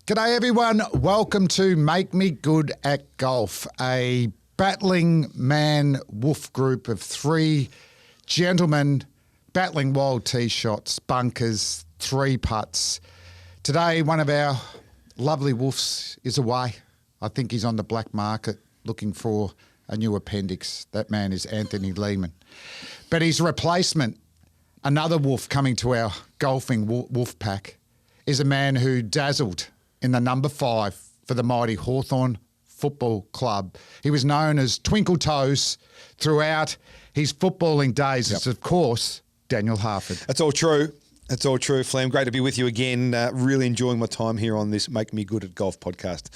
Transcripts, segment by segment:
G'day everyone, welcome to Make Me Good at Golf, a battling man wolf group of three gentlemen battling wild tee shots, bunkers, three putts. Today one of our lovely wolves is away. I think he's on the black market looking for a new appendix. That man is Anthony Lehman. But his replacement, another wolf coming to our golfing wolf pack, is a man who dazzled in the number 5 for the mighty Hawthorn Football Club. He was known as Twinkle Toes throughout his footballing days. It's, of course, Daniel Harford. That's all true. That's all true, Flem. Great to be with you again. Really enjoying my time here on this Make Me Good at Golf podcast.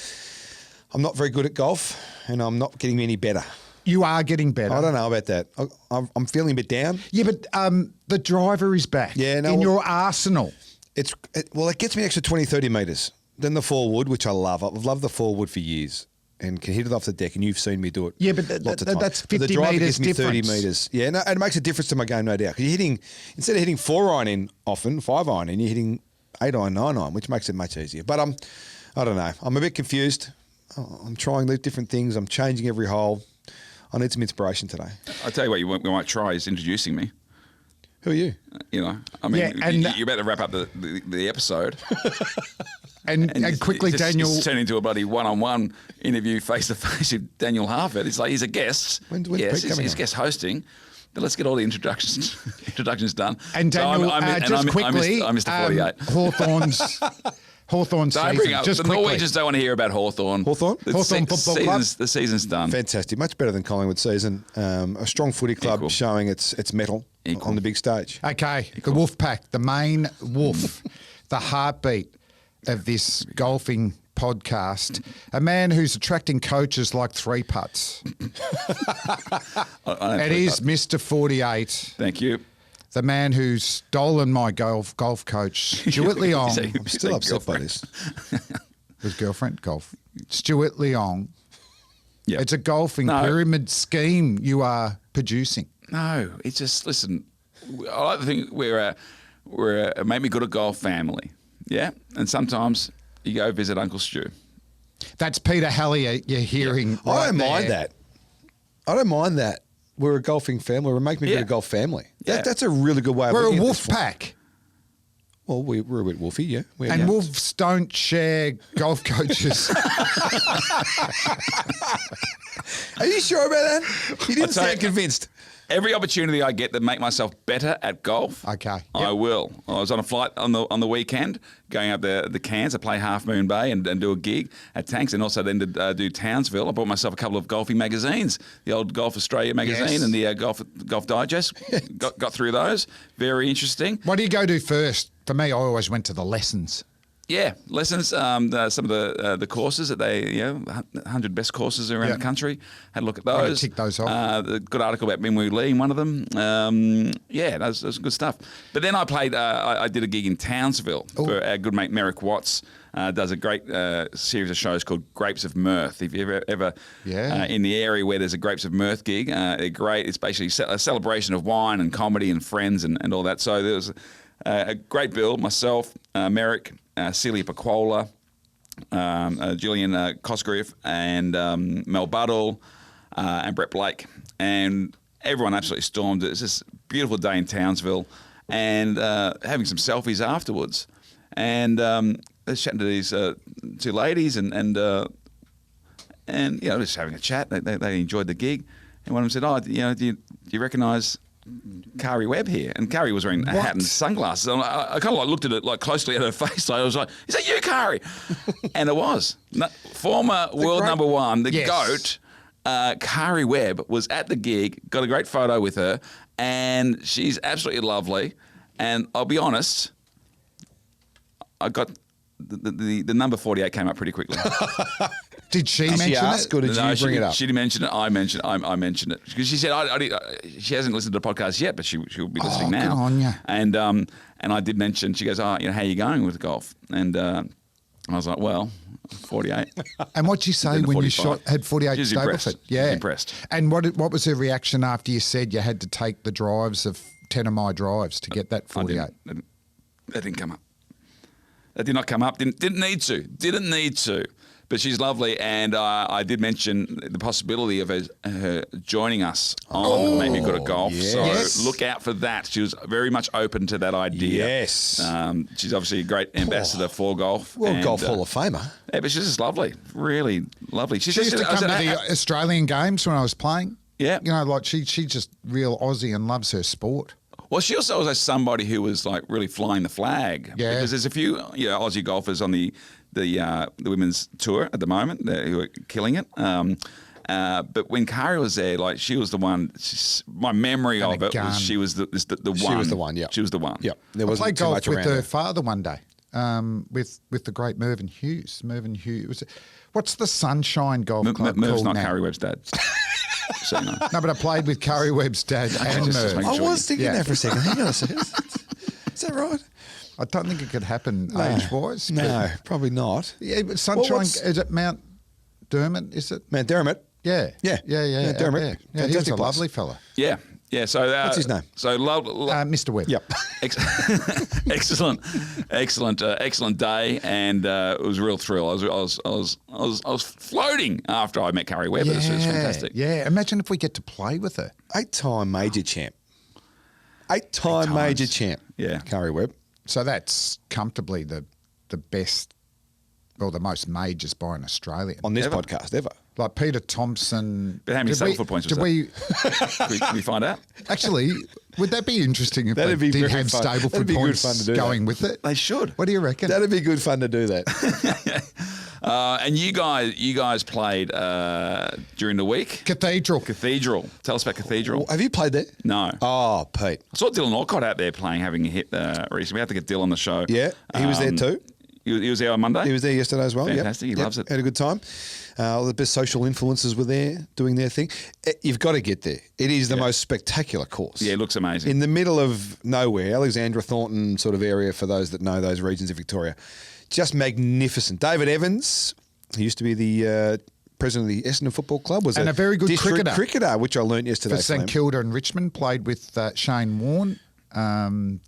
I'm not very good at golf, and I'm not getting any better. You are getting better. I don't know about that. I'm feeling a bit down. Yeah, but the driver is back in your arsenal. It gets me extra 20, 30 metres. Then the forward, which I love. I've loved the forward for years and can hit it off the deck, and you've seen me do it. Yeah, but that's 50 metres difference. The driver gives me 30 metres. Yeah, no, and it makes a difference to my game, no doubt. Because you're hitting, instead of hitting 4-iron in often, 5-iron in, you're hitting 8-iron, 9-iron, which makes it much easier. But I don't know. I'm a bit confused. I'm trying different things. I'm changing every hole. I need some inspiration today. I'll tell you what we might try is introducing me. Who are you? I mean, you're about to wrap up the episode. and quickly, Daniel. It's turned into a bloody one-on-one interview face-to-face with Daniel Harford. It's like he's a guest. When's he's guest hosting. But let's get all the introductions done. And Daniel, quickly, I'm Mr. 48. Hawthorn's season. The Norwegians don't want to hear about Hawthorn. Hawthorn Football Club. The season's done. Fantastic. Much better than Collingwood season. A strong footy club showing its mettle on the big stage. Okay, the wolf pack, the main wolf, the heartbeat of this golfing podcast, a man who's attracting coaches like three putts. It is Mr. 48. Thank you. The man who's stolen my golf coach, Stuart Leong. I'm still upset by this. His girlfriend, golf. Stuart Leong. Yep. It's a golfing pyramid scheme you are producing. No, it's just, listen, I like to think we're a Make Me Good at Golf family, yeah? And sometimes you go visit Uncle Stu. That's Peter Hallier you're hearing right I don't there. mind that. I don't mind that. We're a golfing family. We're a Make Me Good at Golf family. That's a really good way of looking at this. We're a wolf pack. Well, we're a bit wolfy, yeah. And wolves don't share golf coaches. Are you sure about that? You didn't sound convinced. Every opportunity I get to make myself better at golf, I will. I was on a flight on the weekend, going up the Cairns to play Half Moon Bay and do a gig at Tanks, and also then to do Townsville. I bought myself a couple of golfing magazines, the old Golf Australia magazine and the Golf Digest. Got through those. Very interesting. What do you go do first? For me, I always went to the lessons. Yeah, lessons. Some of the courses that they, 100 best courses around the country. Had a look at those. Tick those off. The good article about Minwoo Lee in one of them. That was good stuff. But then I played. I did a gig in Townsville for our good mate Merrick Watts. Does a great series of shows called Grapes of Mirth. If you're ever in the area where there's a Grapes of Mirth gig, they're great. It's basically a celebration of wine and comedy and friends and all that. So there was a great bill. Myself, Merrick. Celia Paquola, Gillian Cosgrave, and Mel Buddle, and Brett Blake. And everyone absolutely stormed it. It was this beautiful day in Townsville, and having some selfies afterwards. And I was chatting to these two ladies, and just having a chat. They enjoyed the gig. And one of them said, do you recognise Kari Webb here? And Kari was wearing a hat and sunglasses. And I kind of looked at it closely at her face. I was like, "Is that you, Kari?" And it was. Former world number one, the GOAT, Kari Webb was at the gig. Got a great photo with her, and she's absolutely lovely. And I'll be honest, I got the number 48 came up pretty quickly. Did she mention it? Or did you bring it up? She didn't mention it. I mentioned it because she said she hasn't listened to the podcast yet, but she'll be listening now. Good on ya. And I did mention. She goes, how are you going with golf? And I was like, well, 48. And what'd you say when you had 48 Stableford? Yeah, impressed. And what was her reaction after you said you had to take the drives of 10 of my drives to get that 48? That didn't come up. That did not come up. Didn't need to. But she's lovely, and I did mention the possibility of her joining us on Maybe Good at Golf. Yes. So look out for that. She was very much open to that idea. Yes. She's obviously a great ambassador for golf. Well, Golf Hall of Famer. Yeah, but she's just lovely. Really lovely. She used to come to the Australian games when I was playing. Yeah. You know, like she just real Aussie and loves her sport. Well, she also was somebody who was like really flying the flag. Yeah. Because there's a few Aussie golfers on the women's tour at the moment who are killing it. But when Kari was there, like she was the one. My memory of it was she was the one. She was the one. Yeah. She was the one. Yeah. There I wasn't played too golf much with around her her. father one day, with the great Mervyn Hughes. Mervyn Hughes. What's the Sunshine Golf Club Merv's called not now? Kari Webb's dad. So, no. No, but I played with Kari Webb's dad and just Merv. making I sure was thinking Yeah. that for a second. Hang on a second. Is that right? I don't think it could happen age-wise. No, probably not. Yeah, but Sunshine, what's- is it Mount Dermot, is it? Mount Dermot. Yeah. Yeah. Yeah, Mount Dermot. out there. Yeah, he was Fantastic a place. lovely fella. Yeah. So What's his name? So Mr. Webb. Yep. excellent day, and it was a real thrill. I was floating after I met Kari Webb. It was fantastic. Yeah, imagine if we get to play with her. 8-time major champ. 8-time times. major champ. Yeah. Kari Webb. So that's comfortably the best, or the most majors by an Australian. On this Ever. podcast ever. Like Peter Thompson. But how many Did we- stable points was did that? we Can we find out? actually? Would that be interesting if That'd they be did very have fun. stable That'd be good points fun to do going with it? They should. What do you reckon? That'd be good fun to do that. And you guys played during the week. Cathedral. Cathedral. Tell us about Cathedral. Have you played there? No. Oh, Pete. I saw Dylan Alcott out there playing, having a hit recently. We have to get Dylan on the show. Yeah, he was there too. He was there on Monday. He was there yesterday as well. Yep. Fantastic. He loves it. Had a good time. All the best social influencers were there doing their thing. You've got to get there. It is the most spectacular course. Yeah, it looks amazing. In the middle of nowhere, Alexandra Thornton sort of area for those that know those regions of Victoria. Just magnificent. David Evans, he used to be the president of the Essendon Football Club, was And a very good district cricketer. which I learnt yesterday. For St Flem. Kilda and Richmond, played with Shane Warne. Warner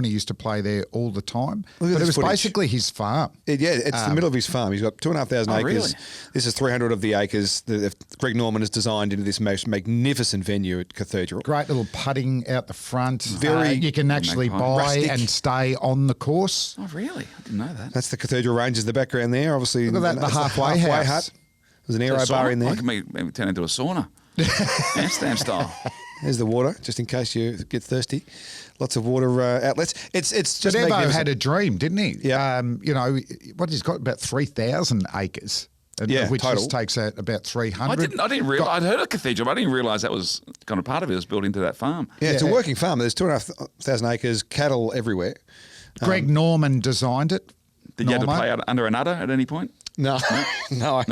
used to play there all the time. Look at But it this was footage. basically his farm. It's the middle of his farm. He's got 2,500 Oh, acres. really? This is 300 of the acres that Greg Norman has designed into this most magnificent venue at Cathedral. Great little putting out the front. Very you can actually buy rustic. and stay on the course. Oh, really? I didn't know that. That's the Cathedral Ranges in the background there. Obviously, Look at that, the that's halfway house. hut. There's an aero Is that a bar sauna? in there. I can maybe turn into a sauna. Amsterdam style. There's the water, just in case you get thirsty. Lots of water outlets. It's just But Evo magnificent. had a dream, didn't he? Yeah. What he's got about 3,000 acres. Yeah, which total. just takes out about 300. I didn't realize. I'd heard of Cathedral, but I didn't realize that was kind of part of it. Was built into that farm. Yeah, it's a Yeah. working farm. There's 2,500 acres, cattle everywhere. Greg Norman designed it. Did you have to Normo. play out under an udder at any point? No, no,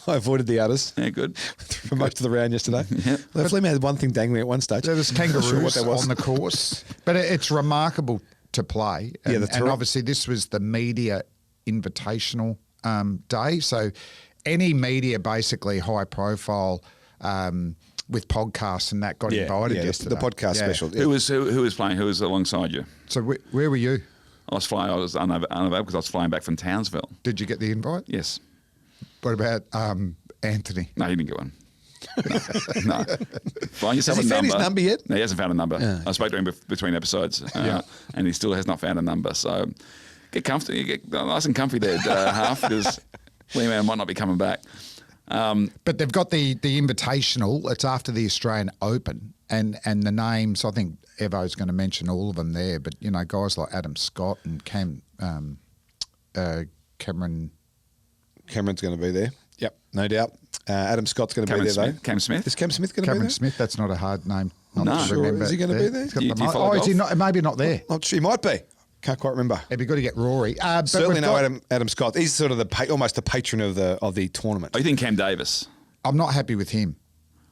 I avoided the udders Yeah, good. for most of the round yesterday. Yeah. Well, Flem had one thing dangling at one stage. There was Not kangaroos sure what that was. on the course. But it's remarkable to play. Yeah, And, that's and right. obviously this was the media invitational day. So any media basically high profile with podcasts and that got invited yesterday. the podcast Yeah. special. Yeah. Who was playing? Who was alongside you? So where were you? I was unavailable because I was flying back from Townsville. Did you get the invite? Yes. What about Anthony? No, he didn't get one. No. Find yourself Has he a found number. his number yet? No, he hasn't found a number. Yeah. I spoke to him between episodes, and he still has not found a number. So get comfortable, get nice and comfy there, Harf, because Lee-Man might not be coming back. But they've got the invitational. It's after the Australian Open, and the names. I think Evo's going to mention all of them there. But guys like Adam Scott and Cameron. Cameron's going to be there. Yep, no doubt. Adam Scott's going to be Cameron there, Smith. though. Cam Smith. Is Cam Smith going to be Cameron there? Smith. That's not a hard name. Not No. to Sure. remember. Is he gonna be there? He's got Do you the mo- follow is he golf? not? Maybe not there. Not sure. He might be. Can't quite remember. It'd be good to get Rory. But Certainly we've no got- Adam Scott. He's sort of almost the patron of the tournament. Oh, you think Cam Davis? I'm not happy with him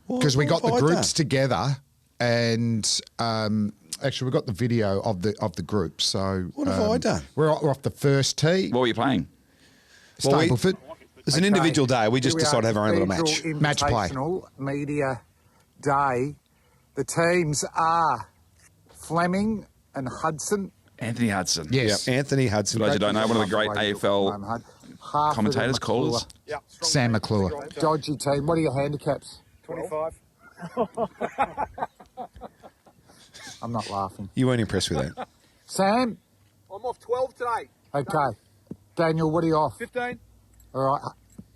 because we got the What have I groups together, and actually we got the video of the group. So What have I done? We're off the first tee. What were you playing? Well, Stapleford. It's an individual day. We just Here decided to have our own little match. Cathedral Match play. Invitational Media Day. The teams are Fleming and Hudson Anthony Hudson. Yes. Yeah, Anthony Hudson. For those who don't know, one of the great Harf AFL and commentators, callers. McClure. Sam McClure. Dodgy team. What are your handicaps? 25. I'm not laughing. You weren't impressed with that. Sam? I'm off 12 today. Okay. Daniel, what are you off? 15. All right.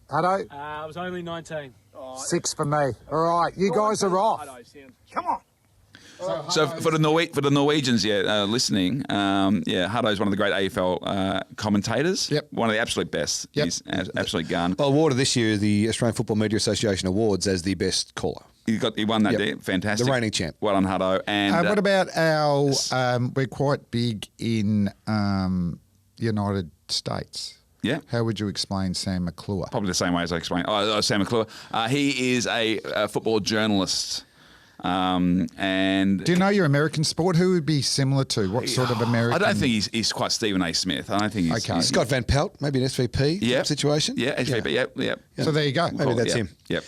Hutto? I was only 19. 6 for me. All right. You guys are off. Come on. So for the Norwegians, listening, Hutto's one of the great AFL commentators. Yep. One of the absolute best. Yep. He's absolute gun. Well, awarded this year the Australian Football Media Association Awards as the best caller. He won that Yep. day. Fantastic. The reigning champ. Well done, Hutto. And What about our? We're quite big in United States. Yeah. How would you explain Sam McClure? probably the same way as I explained. Sam McClure. He is a football journalist. And Do you know your American sport? Who would be similar to? What sort of American? I don't think he's quite Stephen A. Smith. I don't think he's Okay. Scott Van Pelt, maybe an SVP Yep. situation. Yeah, HVP. Yep. So there you go. Maybe that's Yep. him. Yep.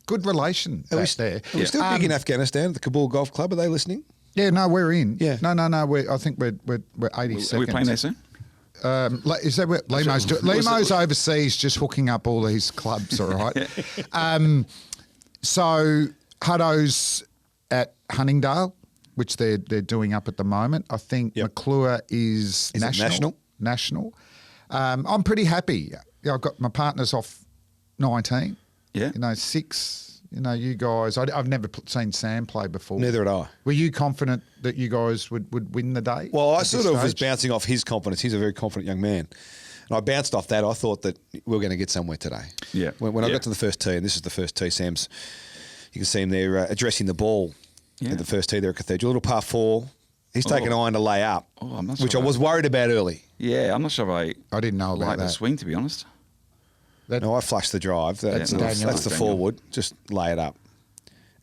Good relation Are we, back there. are we still big in Afghanistan at the Kabul Golf Club? Are they listening? Yeah, no, we're in. Yeah. No. I think we're 80 Are seconds. we playing there soon? Is that what Lemo's doing? Lemo's overseas just hooking up all these clubs, all right? So Hutto's at Huntingdale, which they're doing up at the moment. I think Yep. McClure is Is it national? National. I'm pretty happy. I've got my partner's off 19. Yeah. 6. You guys. I've never seen Sam play before. Neither had I. Were you confident that you guys would win the day? Well, I at this sort of was stage? bouncing off his confidence. He's a very confident young man. And I bounced off that. I thought that we were going to get somewhere today. Yeah. When I Yeah. got to the first tee, and this is the first tee, Sam's, you can see him there addressing the ball Yeah. at the first tee there at Cathedral. Little par 4. He's taken iron to lay up, I'm not which sure I was worried about early. Yeah, I'm not sure if I didn't know I about like the that. swing, to be honest. No, I flashed the drive. That's, Yeah, Daniel. that's the Daniel. forward. Just lay it up.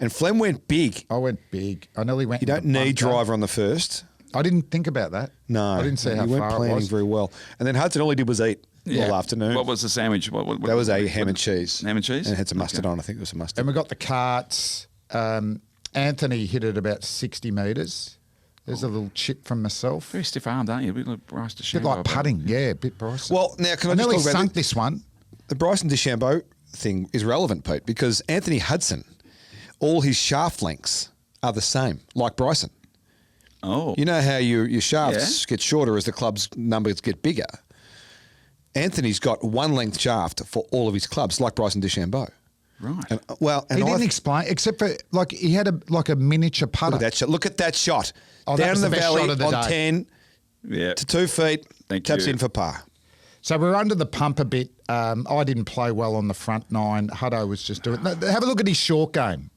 And Flem went big. I went big. I nearly went. You don't into the need bunker. driver on the first. I didn't think about that. No. I didn't see how you weren't far it planning was. very well. And then Hudson, all he did was eat all afternoon. What was the sandwich? What that was a ham and cheese. Ham and cheese? And it had some mustard Okay. on. I think it was some mustard. And we got the carts. Anthony hit it about 60 metres. There's a little chip from myself. Very stiff armed, aren't you? A bit like Bryce Bit DeChambeau. like putting, yeah, a bit Bryson. Well, now can I I just nearly talk about sunk this one. the Bryson DeChambeau thing is relevant, Pete, because Anthony Hudson, all his shaft lengths are the same, like Bryson. Oh. You know how your shafts get shorter as the club's numbers get bigger. Anthony's got one length shaft for all of his clubs, like Bryson DeChambeau. Right. And, He didn't explain, except for he had a miniature putter. look at that shot. Look at that shot. Oh, that Down was in the the best valley shot of the on day. 10 Yeah. to 2 feet. Thank taps you. in for par. So we're under the pump a bit. I didn't play well on the front 9. Hutto was just doing. No, have a look at his short game.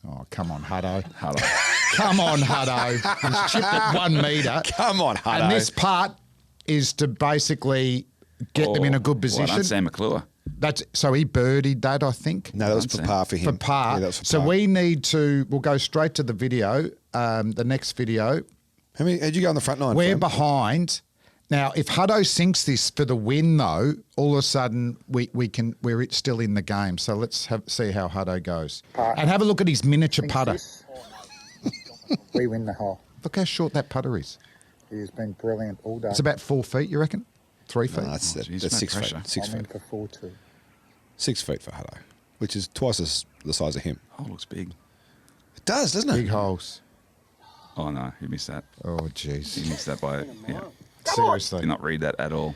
Oh, come on, Hutto. Come on, Hutto. He's chipped at 1 metre. Come on, Hutto. And this part is to basically get them in a good Well position. done, Sam McClure. So he birdied that, I think. No, that was for par for him. For par. Yeah, that was for So par. we'll go straight to the video, the next video. How'd you go on the front 9? We're Flem? behind. Now, if Hutto sinks this for the win, though, all of a sudden we're still in the game. So let's see how Hutto goes. And have a look at his miniature putter. We win the hole. Look how short that putter is. He's been brilliant all day. It's about 4 feet, you reckon? 3 feet? No, that's geez, that's no 6 pressure. feet. 6 I'm in feet. for 4-2. 6 feet for Hutto, which is twice the size of him. Oh, looks big. It does, doesn't it? Big holes. Oh, no. He missed that. Oh, He jeez. missed that by, yeah. Seriously. Did not read that at all.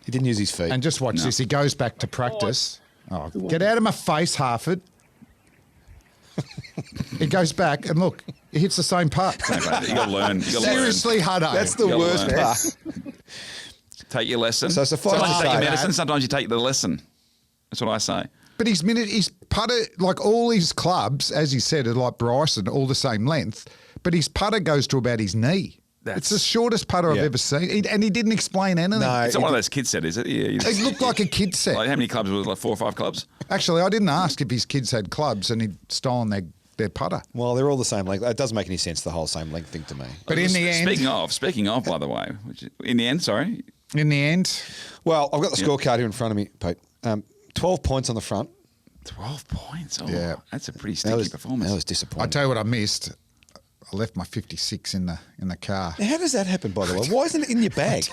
He didn't use his feet. And just watch this. He goes back to practice. Oh, get out of my face, Harford. He goes back and look, he hits the same putt. You got to learn. You got to learn. Seriously, Hutto. That's the You gotta worst learn. part. Take your lesson. So suffice sometimes to you take your say- medicine, sometimes you take the lesson. That's what I say. But his putter, like all his clubs, as he said, are like Bryson, all the same length. But his putter goes to about his knee. It's the shortest putter I've Yeah. ever seen. And he didn't explain anything. No, It's not one of those kids set, is it? Yeah. It looked like a kid set. Like, how many clubs was it? Like 4 or 5 clubs? Actually, I didn't ask if his kids had clubs and he'd stolen their putter. Well, they're all the same length. It doesn't make any sense, the whole same length thing to me. But in the end, Speaking of, by the way, in the end, sorry. in the end, Well, I've got the scorecard here in front of me, Pete. 12 points on the front. 12 points. Oh, Yeah. that's a pretty That sticky was, performance. that was I disappointing. tell you what I missed. I left my 56 in the car. Now, how does that happen, by the way? Why isn't it in your bag?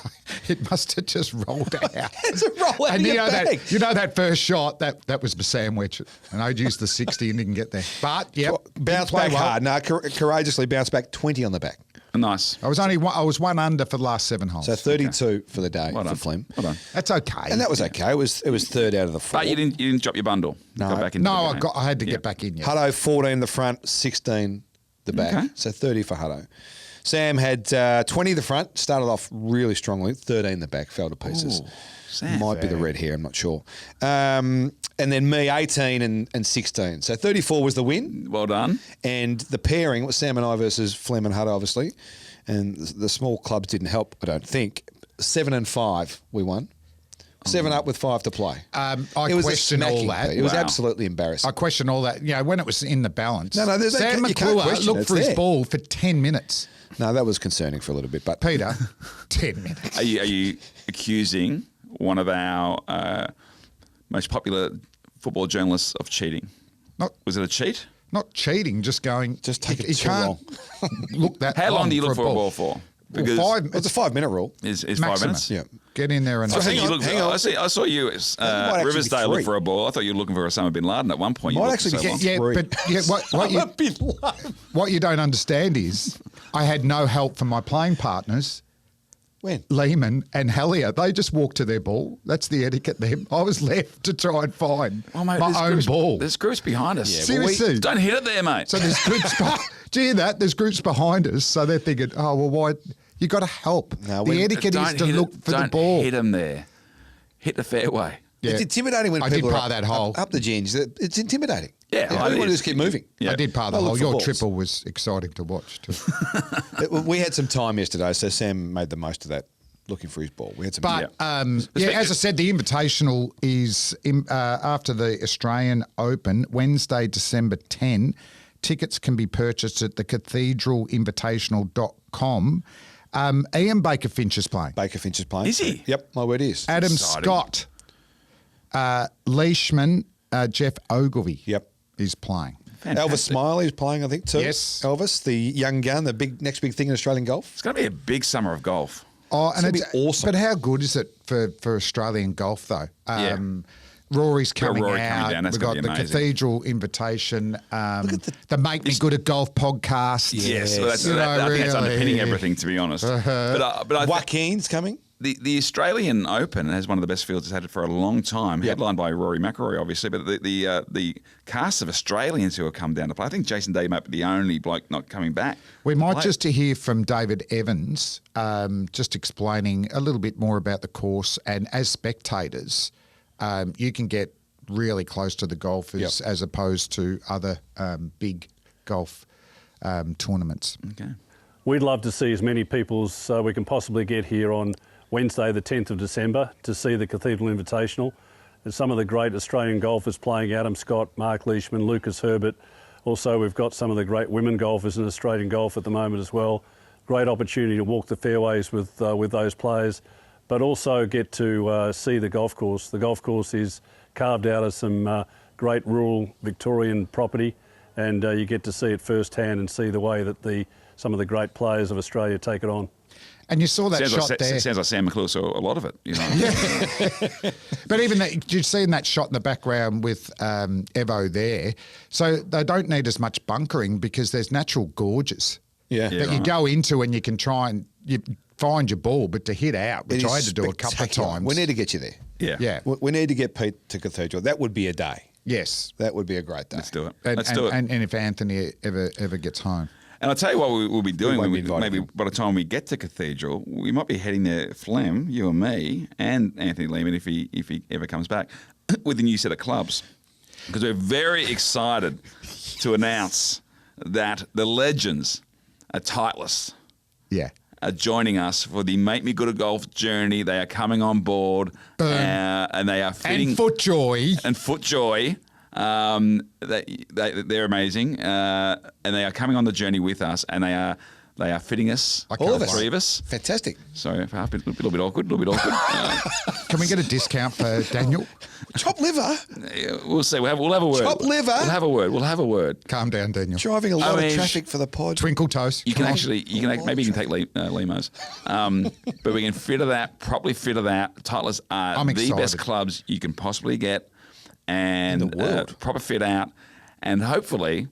It must have just rolled out. It's a roll out And of you your know bag. that first shot that was the sandwich, and I'd used the 60 and didn't get there. But yep, Bounce didn't play back well. hard. No, courageously bounce back 20 on the back. Nice. I was one under for the last 7 holes. So 32 for the day Well for done. Flem. Well done. That's okay. And that was okay. It was third out of the 4. But you didn't drop your bundle. No. Got back into No, the game. I had to get back in. Yeah. Hutto 14 the front, 16 the back. Okay. So 30 for Hutto. Sam had 20 the front, started off really strongly, 13 the back, fell to pieces. Ooh, Sam. Might be the red hair, I'm not sure. And then me, 18 and 16. So 34 was the win. Well done. And the pairing was Sam and I versus Flem and Hutto, obviously. And the small clubs didn't help, I don't think. 7 and 5 we won. 7 up with 5 to play. I it was a question all smacking, that. Pete. It was Wow. absolutely embarrassing. I question all that. You know, when it was in the balance. No, there's Sam you can't McClure question it, looked it's for his there. ball for 10 minutes. No, that was concerning for a little bit. But Peter, 10 minutes. Are you accusing one of our most popular football journalists of cheating? Not Was it a cheat? not cheating, just going. Just take he it too can't look that. How long do you look for a ball ball for? Well, Because 5 it's a 5-minute rule. is 5 maximum. minutes. Yeah. Get in there and I, think hang you on, looked- hang on. I saw you might actually be Riversdale look 3. for a ball. I thought you were looking for Osama bin Laden at one point. You Might looked for actually so be- long. yeah, 3. but yeah, what you don't understand is I had no help from my playing partners, When? Lehman and Hellier. They just walked to their ball. That's the etiquette there. I was left to try and find Oh, mate, my there's own groups, ball. There's groups behind us. Yeah, well, Seriously. Don't hit it there, mate. So there's groups. Do you hear that? There's groups behind us. So they're thinking, oh, well, why? You got to help. No, the we- etiquette is Don't to hit look it, for the don't ball. hit him there. Hit the fairway. Yeah. It's intimidating when I did people par are that up, hole. up the gins. It's intimidating. Yeah, all you want to do is keep moving. Yeah. I did par the Well, hole. look for Your balls. triple was exciting to watch too. We had some time yesterday, so Sam made the most of that, looking for his ball. We had some. But as I said, the Invitational is after the Australian Open, Wednesday, December 10. Tickets can be purchased at the cathedralinvitational.com. Ian Baker Finch is playing. Baker Finch is playing. Is he? Yep, my word is. Adam Exciting. Scott, Leishman, Jeff Ogilvy Yep. is playing. Elvis Fantastic. Smiley is playing, I think, too. Yes. Elvis, the young gun, the next big thing in Australian golf. It's going to be a big summer of golf. Oh, and gonna it's be awesome. But how good is it for Australian golf though? Yeah. Rory's coming Rory out. coming down, that's We've got gonna be the amazing. Cathedral Invitation. The Make Me Good at Golf podcast. Yes, well, that's, You know, I think that's really. underpinning everything, to be honest. But I think Joaquin's coming. the Australian Open has one of the best fields it's had for a long time, headlined by Rory McIlroy, obviously. But the cast of Australians who have come down to play, I think Jason Day might be the only bloke not coming back. We might Play. just to hear from David Evans, just explaining a little bit more about the course. And as spectators, you can get really close to the golfers as opposed to other big golf tournaments. Okay. We'd love to see as many people as we can possibly get here on Wednesday, the 10th of December, to see the Cathedral Invitational. There's some of the great Australian golfers playing: Adam Scott, Mark Leishman, Lucas Herbert. Also, we've got some of the great women golfers in Australian golf at the moment as well. Great opportunity to walk the fairways with those players, but also get to see the golf course. The golf course is carved out of some great rural Victorian property, and you get to see it firsthand and see the way that some of the great players of Australia take it on. And you saw that shot there. Sounds like Sam McClure saw a lot of it. You know. But even that, you've seen that shot in the background with Evo there. So they don't need as much bunkering because there's natural gorges Yeah. that you go into and you can try and you find your ball, but to hit out, which It I is had to do a couple of spectacular. times. We need to get you there. Yeah. Yeah. We need to get Pete to Cathedral. That would be a day. Yes. That would be a great day. Let's do it. And, Let's and, do it. And if Anthony ever gets home. And I'll tell you what we'll be doing won't when be inviting maybe him. by the time we get to Cathedral, we might be heading there, Flem, you and me, and Anthony Lehman if he ever comes back, with a new set of clubs. Because we're very excited to announce that the legends at Titleist Yeah. are joining us for the Make Me Good at Golf journey. They are coming on board and they are fitting... And Footjoy. And Footjoy. They're amazing, and they are coming on the journey with us, and they are They are fitting us, All of us. three of us. Fantastic. Sorry, a little bit awkward, a little bit awkward. Can we get a discount for Daniel? Chop liver. We'll see. We'll have a word. Chop liver. We'll have a word. Calm down, Daniel. Driving a lot mean, of traffic for the pod. Twinkle toes. You can maybe you can take limos, but we can properly fit that. Titleist are I'm the excited. best clubs you can possibly get, and In the world. proper fit out, and hopefully,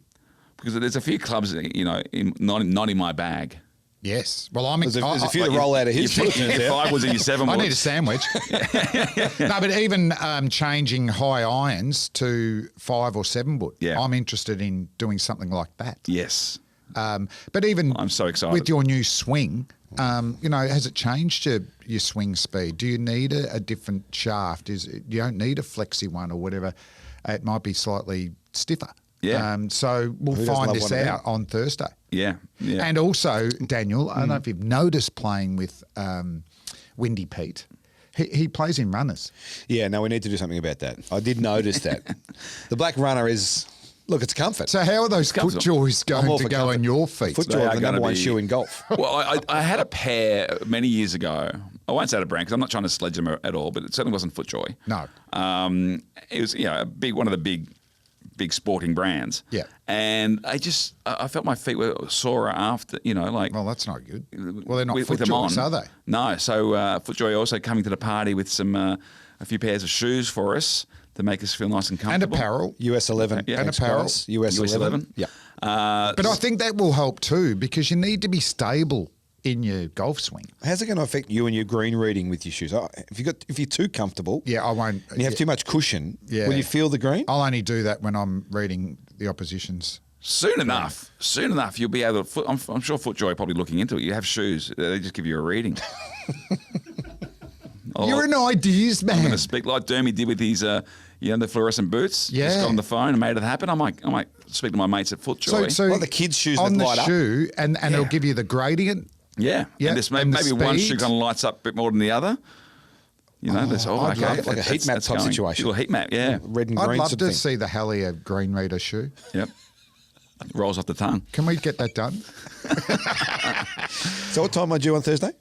because there's a few clubs not in my bag. Yes. Well, I'm There's excited. a few to roll out of his foot. If I was in your 7 I wood, need a sandwich. No, but even changing high irons to 5 or 7 wood. Yeah. I'm interested in doing something like that. yes. But even I'm so excited. with your new swing, has it changed your swing speed? Do you need a different shaft? You don't need a flexi one or whatever. It might be slightly stiffer. Yeah. So we'll Who doesn't find love this one of them? out on Thursday. Yeah. And also, Daniel, I don't know if you've noticed playing with Windy Pete. He plays in runners. Yeah, no, we need to do something about that. I did notice that. The black runner is, look, it's comfort. So how are those foot comfortable. joys I'm going all to for go comfort. on your feet? Foot They joy are is the gonna number one be- shoe in golf. Well, I had a pair many years ago. I won't say the brand because I'm not trying to sledge them at all, but it certainly wasn't FootJoy. No. It was one of the big sporting brands. Yeah. And I felt my feet were sorer after, Well, that's not good. Well, they're not with foot them joys, on. are they? No. So FootJoy also coming to the party with a few pairs of shoes for us to make us feel nice and And comfortable. apparel. US 11. Yeah. Thanks, And apparel. guys. US 11. Yeah. But I think that will help too because you need to be stable in your golf swing. How's it going to affect you and your green reading with your shoes? If you're too comfortable, Yeah, I won't. and you have too much cushion, Yeah. will you feel the green? I'll only do that when I'm reading the opposition's. Soon enough, you'll be able to. I'm sure FootJoy are probably looking into it. You have shoes; they just give you a reading. You're an ideas I'm going man. to speak like Dermy did with his, the fluorescent boots. Yeah. Just got on the phone and made it happen. I might speak to my mates at FootJoy. Like the kids' shoes on that the light up. shoe, and it'll give you the gradient. yeah, Yeah, and this and the maybe one speed. shoe kind of lights up a bit more than the other. There's I'd okay, love it. Like a heat map that's type going. situation. Little heat map, yeah. Red and I'd green love sort to of thing. see the Hellier green reader shoe. Yep. Rolls off the tongue. Can we get that done? So what time am I due on Thursday?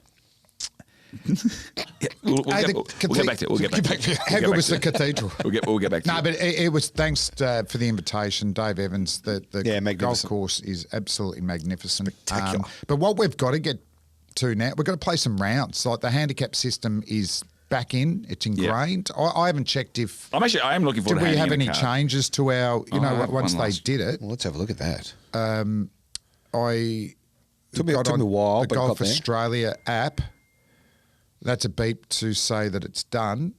Yeah, we'll get back to it. We'll get back to it. How good was the cathedral? We'll get back to No, it. but it was thanks for the invitation, Dave Evans. The Yeah, golf magnificent. course is absolutely magnificent. Spectacular. But what we've got to get to now, we've got to play some rounds. Like the handicap system is back in; it's ingrained. I haven't checked if I am looking forward did to we have handing any you a card. changes to our. I had Once one they last- did it, Well, let's have a look at that. I Took me got a on while, the but got Golf there. Australia app. That's a beep to say that it's done.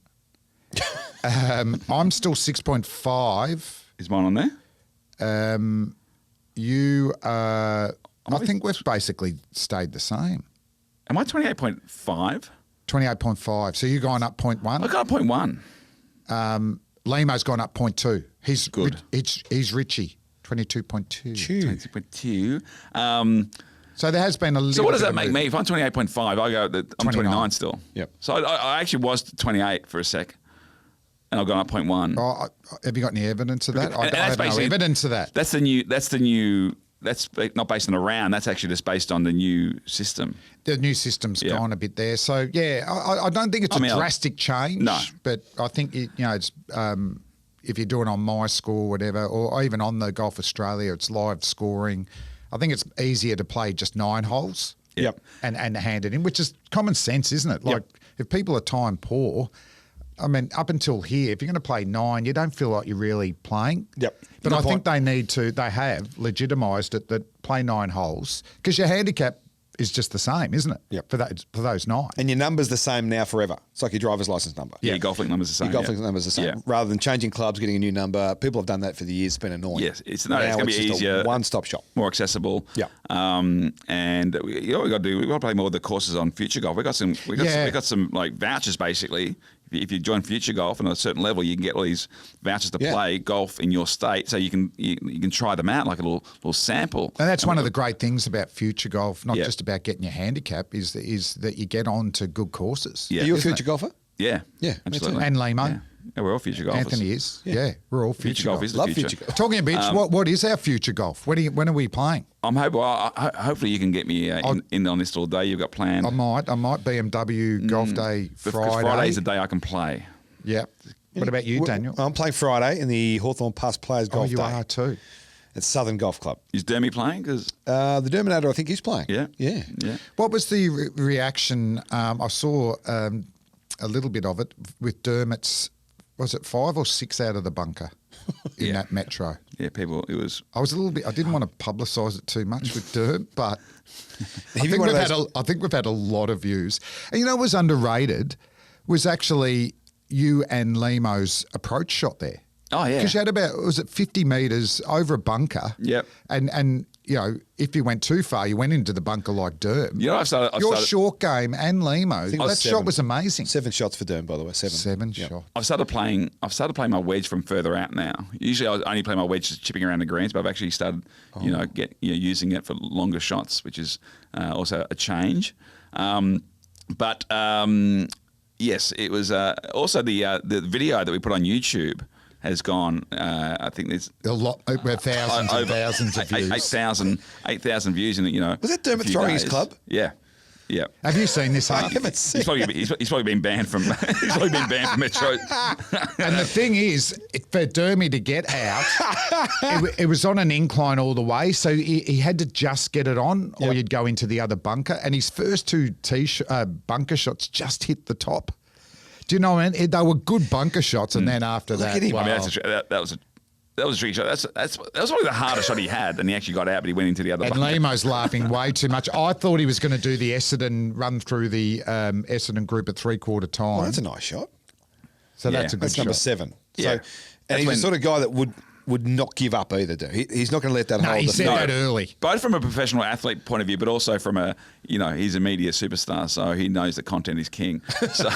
I'm still 6.5. Is mine on there? You are. I think we've basically stayed the same. Am I 28.5? 28.5. So you're going up 0.1. I got a 0.1. Limo's gone up 0.2. He's Good. He's Richie. 22.2. 22.2. So there has been a little. So what does bit that of make movement. me? If I'm 28.5, I go. I'm 29 still. Yep. So I actually was 28 for a sec, and I've gone up 0.1. Oh, have you got any evidence of that? And I that's have no basically- evidence of that. That's the new. That's not based on a round. That's actually just based on the new system. The new system's Yeah. gone a bit there. So yeah, I don't think it's I mean, a drastic change. No. But I think it's if you do it on my score, whatever, or even on the Golf Australia, it's live scoring. I think it's easier to play just 9 holes. Yep. And hand it in, which is common sense, isn't it? Like if people are time poor, I mean, up until here, if you're going to play 9, you don't feel like you're really playing. Yep. But Good I think point. they have legitimised it that play 9 holes because your handicap is just the same, isn't it? Yep. For those 9. And your number's the same now forever. It's like your driver's license number. Yeah, your golf link number's the same. Your golf yeah. number's the same. Yeah. Rather than changing clubs, getting a new number, people have done that for the years. It's been annoying. Yes, it's Now going to be just a easier. one-stop shop. More accessible. Yeah. And we got to do. We've got to play more of the courses on Future Golf. We got some like vouchers basically. If you join Future Golf and at a certain level, you can get all these vouchers to Yeah. play golf in your state, so you can try them out like a little sample. And that's one of the great things about future golf, not Yeah. just about getting your handicap, is that you get on to good courses. Yeah. Are you a Isn't future it? golfer? Yeah, Yeah, me too. absolutely. And Limo. Yeah, we're all future golfers. Anthony is. Yeah, we're all Future future golf golf. is the Love future. future golf. Talking of which, what is our future golf? When are we playing? I'm hoping. Well, hopefully you can get me in on this all day. You've got planned. I might BMW golf day Because Friday. Friday's the day I can play. Yep. What about you, Daniel? I'm playing Friday in the Hawthorn Pass Players Oh, Golf you Day. are too. At Southern Golf Club. Is Dermy playing? Because The Terminator, I think he's playing. yeah. Yeah. What was the reaction? I saw a little bit of it with Dermot's. Was it 5 or 6 out of the bunker in that metro? Yeah, people. It was. I was a little bit. I didn't want to publicise it too much with Derm, but I He'd be think, one of I think we've had a lot of views. And you know what was underrated was actually you and Limo's approach shot there. Oh yeah. Because you had about, was it 50 metres over a bunker? Yep. And you know, if you went too far, you went into the bunker like Derm. You know, I've started. Your short game and Limo, think it that was shot 7. was amazing. 7 shots for Durham, by the way. 7. Yep. shots. I've started playing my wedge from further out now. Usually, I only play my wedge just chipping around the greens, but I've actually started, using it for longer shots, which is also a change. Yes, it was also the video that we put on YouTube has gone. I think there's A lot, over thousands and thousands of views. 8,000 views in Was that Dermot throwing his club? Yeah. Yeah. Have you seen this? I Harf? haven't seen He's probably been banned from Metro. And the thing is, for Dermy to get out, it was on an incline all the way, so he had to just get it on, or Yep. you'd go into the other bunker. And his first 2 bunker shots just hit the top. Do you know what I mean? They were good bunker shots, and then after that, at him. I mean, wow. that was a tricky shot. That was probably the hardest shot he had, and he actually got out, but he went into the other And bunker. Limo's laughing way too much. I thought he was going to do the Essendon run through the Essendon group at 3/4 time. Well, that's a nice shot. So Yeah. that's a good That's shot. number 7. Yeah. So, That's and he's when- the sort of guy that would not give up either, he's not going to let that No, hold he the said no. that early. Both from a professional athlete point of view, but also from he's a media superstar, so he knows that content is king. So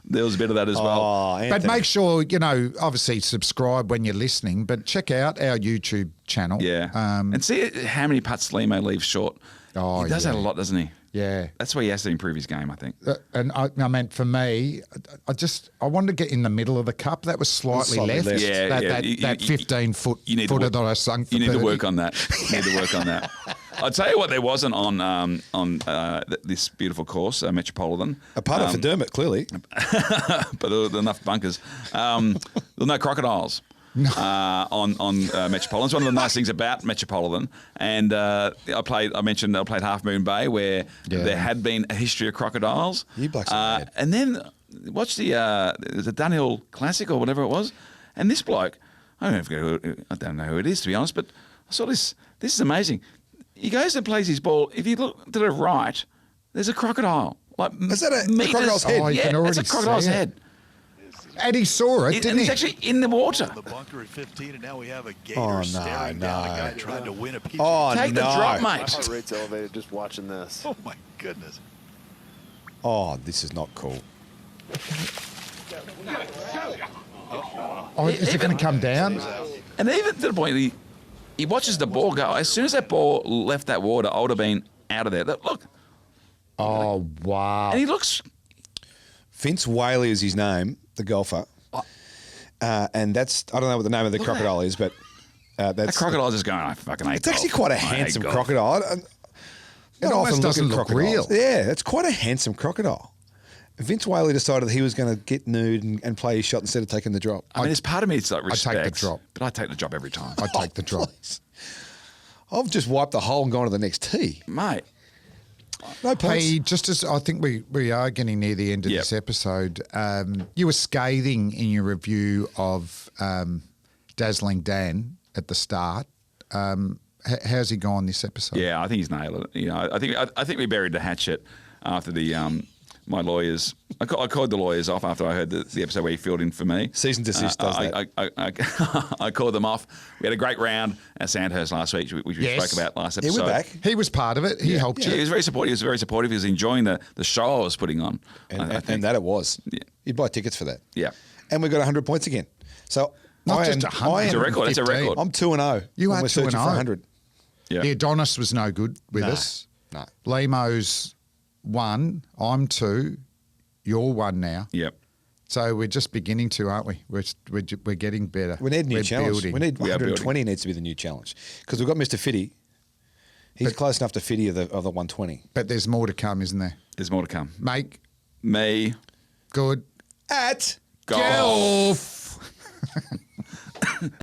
there was a bit of that as well. Oh, But Anthony. make sure, obviously subscribe when you're listening, but check out our YouTube channel. Yeah. And see how many putts Limo leaves short. Oh, he does yeah. that a lot, doesn't he? Yeah. That's where he has to improve his game, I think. And I meant for me, I wanted to get in the middle of the cup. That was slightly Slightly left. left. Yeah, that, yeah. that, You- that you- 15-foot you need to footer work- that I sung for You need to birdie. work on that. You need to work on that. I'll tell you what, there wasn't on this beautiful course, Metropolitan. A putter for Dermot, clearly. But there were enough bunkers. There were no crocodiles on Metropolitan. It's one of the nice things about Metropolitan. And I played Half Moon Bay, where there had been a history of crocodiles. You blokes are mad. And then watch the Dunhill Classic or whatever it was, and this bloke, I don't know who it is, to be honest, but I saw this. This is amazing. He goes and plays his ball. If you look to the right, there's a crocodile. Is that a meters- crocodile's head? Oh, you can Yeah, already it's a crocodile's see it. head. And he saw it, And didn't he's he? actually in the water. The bunker at 15, and now we have a gator Oh, no, staring down a no. guy trying to win a PGA. Oh, Take the no. drop, My mate. heart rate's elevated just watching this. Oh my goodness! Oh, this is not cool. Oh, is it going to come down? And even to the point he watches the ball go. As soon as that ball left that water, I would have been out of there. Look, Oh, wow. and he looks. Vince Whaley is his name, the golfer. And that's, I don't know what the name of the crocodile is, but That that's. crocodile's just going. I fucking hate It's actually golf. quite a I hate handsome golf." crocodile. It almost doesn't look real. Yeah, it's quite a handsome crocodile. Vince Whaley decided he was going to get nude and play his shot instead of taking the drop. I mean, there's part of me that's like take the respect, drop. but I take the drop every time, I take the drop. Please. I've just wiped the hole and gone to the next tee. mate. No points. Hey, just as I think we are getting near the end of Yep. this episode, you were scathing in your review of Dazzling Dan at the start. How's he gone this episode? Yeah, I think he's nailed it. I think we buried the hatchet after the my lawyers. I called the lawyers off after I heard the episode where he filled in for me. Cease and desist does that. I called them off. We had a great round at Sandhurst last week, which we Yes. spoke about last Yeah, episode. we're back. He was part of it. He helped Yeah, he you. was very supportive. He was very supportive. He was enjoying the show I was putting on. I And think. that it was. Yeah. You'd buy tickets for that. Yeah. And we got 100 points again. So Not I just am- 100. I am- It's a record. It's a 15. record. I'm 2-0. You and are we're searching 2-0. for 100. Yeah. The Adonis was no good with No. us. No. Limo's 1. I'm 2. You're 1 now. Yep. So we're just beginning to, aren't we? We're getting better. We need a new We're challenge. building. We need We are 120 needs to be the new challenge because we've got Mr. Fitty. He's close enough to Fitty of the 120. But there's more to come, isn't there? There's more to come. Make Me. good At Golf.